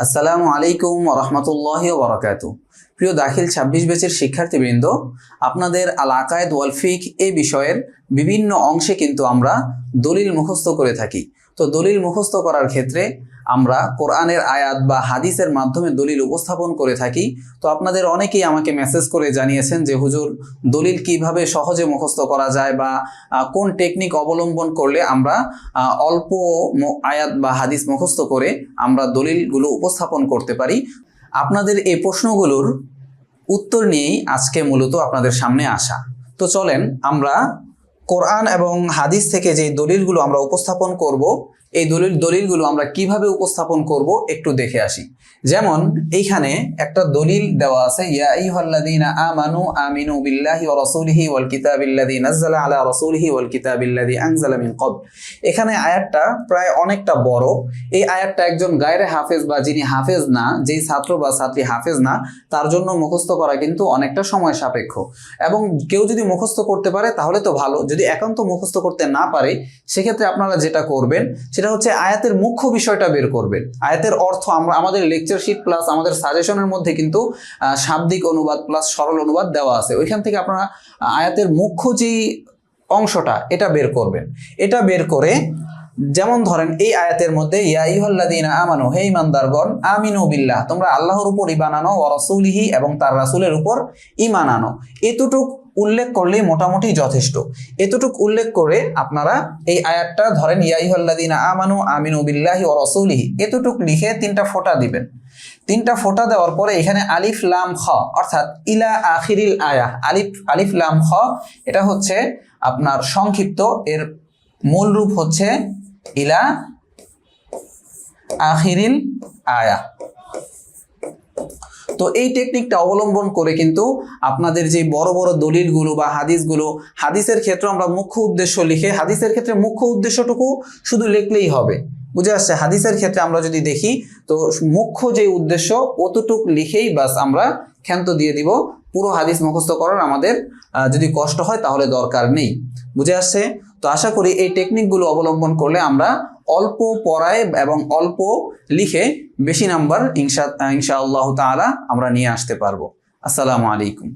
আসসালামু আলাইকুম ওয়া রাহমাতুল্লাহি ওয়া বারাকাতুহু। প্রিয় দাখিল 26 ব্যাচের শিক্ষার্থীবৃন্দ, আপনাদের আল আকায়েদ ওয়াল ফিকহ এই বিষয়ের বিভিন্ন অংশে কিন্তু আমরা দলিল মুখস্থ করে থাকি। তো দলিল মুখস্থ করার ক্ষেত্রে আমরা কোরআনের আয়াত বা হাদিসের মাধ্যমে দলিল উপস্থাপন করে থাকি। তো আপনাদের অনেকেই আমাকে মেসেজ করে জানিয়েছেন যে হুজুর, দলিল কিভাবে সহজে মুখস্থ করা যায় বা কোন টেকনিক অবলম্বন করলে আমরা অল্প আয়াত বা হাদিস মুখস্থ করে আমরা দলিলগুলো উপস্থাপন করতে পারি। আপনাদের এই প্রশ্নগুলোর উত্তর নিয়েই আজকে মূলত আপনাদের সামনে আসা। তো চলেন আমরা কোরআন এবং হাদিস থেকে যে দলিলগুলো আমরা উপস্থাপন করব, এই দলিলগুলো আমরা কিভাবে উপস্থাপন করব একটু দেখে আসি। যেমন এইখানে একটা দলিল দেওয়া আছে, ইয়া আইয়ুহাল্লাযীনা আমানু আমিনু বিল্লাহি ওয়া রাসূলিহি ওয়াল কিতাবিল্লাযী নাযালা আলা রাসূলিহি ওয়াল কিতাবিল্লাযী আনজালা মিন ক্বাবল। এখানে আয়াতটা প্রায় অনেকটা বড়। এই আয়াতটা একজন গায়রে হাফেজ বা যিনি হাফেজ না, যেই ছাত্র বা ছাত্রী হাফেজ না, তার জন্য মুখস্থ করা কিন্তু অনেকটা সময় সাপেক্ষ। এবং কেউ যদি মুখস্থ করতে পারে তাহলে তো ভালো, যদি একান্ত মুখস্থ করতে না পারে সেক্ষেত্রে আপনারা যেটা করবেন সেটা হচ্ছে আয়াতের মুখ্য বিষয়টা বের করবেন। আয়াতের অর্থ আমাদের লেকচার শিট প্লাস আমাদের সাজেশনের মধ্যে কিন্তু শাব্দিক অনুবাদ প্লাস সরল অনুবাদ দেওয়া আছে। ওইখান থেকে আপনারা আয়াতের মুখ্য যেই অংশটা এটা বের করবেন। এটা বের করে, যেমন ধরেন এই আয়াতের মধ্যে ইয়া আইয়ুহাল্লাযীনা আমানু, হে ঈমানদারগণ, আমিনু বিল্লাহ, তোমরা আল্লাহর উপর ঈমান আনো, ওয়া রাসূলিহি, এবং তার রাসূলের উপর ঈমান আনো। এতটুক উল্লেখ করলেই মোটামুটি যথেষ্ট। এতটুক উল্লেখ করে আপনারা এই আয়াতটা ধরেন ইয়া আইয়ুহাল্লাযীনা আমানু আমিনু বিল্লাহি ওয়া রাসূলিহি, এতটুক লিখে 3টা ফোঁটা দিবেন। 3টা ফোঁটা দেওয়ার পরে এখানে আলিফ লাম খ, অর্থাৎ ইলা আখিরিল আয়া, আলিফ লাম খ, এটা হচ্ছে আপনার সংক্ষিপ্ত, এর মূল রূপ হচ্ছে ইলা আখিরিল আয়া। তো এই টেকনিকটা অবলম্বন করে কিন্তু আপনাদের যে বড় বড় দলিলগুলো বা হাদিসগুলো, হাদিসের ক্ষেত্রে আমরা মুখ্য উদ্দেশ্য লিখে, হাদিসের ক্ষেত্রে মুখ্য উদ্দেশ্যটুকু শুধু লিখলেই হবে, বুঝে আসছে? হাদিসের ক্ষেত্রে আমরা যদি দেখি তো মুখ্য যে উদ্দেশ্য অতটুক লিখেই বাস আমরা ক্ষান্ত দিয়ে দিব। পুরো হাদিস মুখস্থ করার আমাদের যদি কষ্ট হয় তাহলে দরকার নেই, বুঝে আসছে? তো আশা করি এই টেকনিকগুলো অবলম্বন করলে আমরা অল্প পড়ায় এবং অল্প লিখে বেশি নাম্বার ইনশাআল্লাহ তাআলা আমরা নিয়ে আসতে পারবো। আসসালামু আলাইকুম।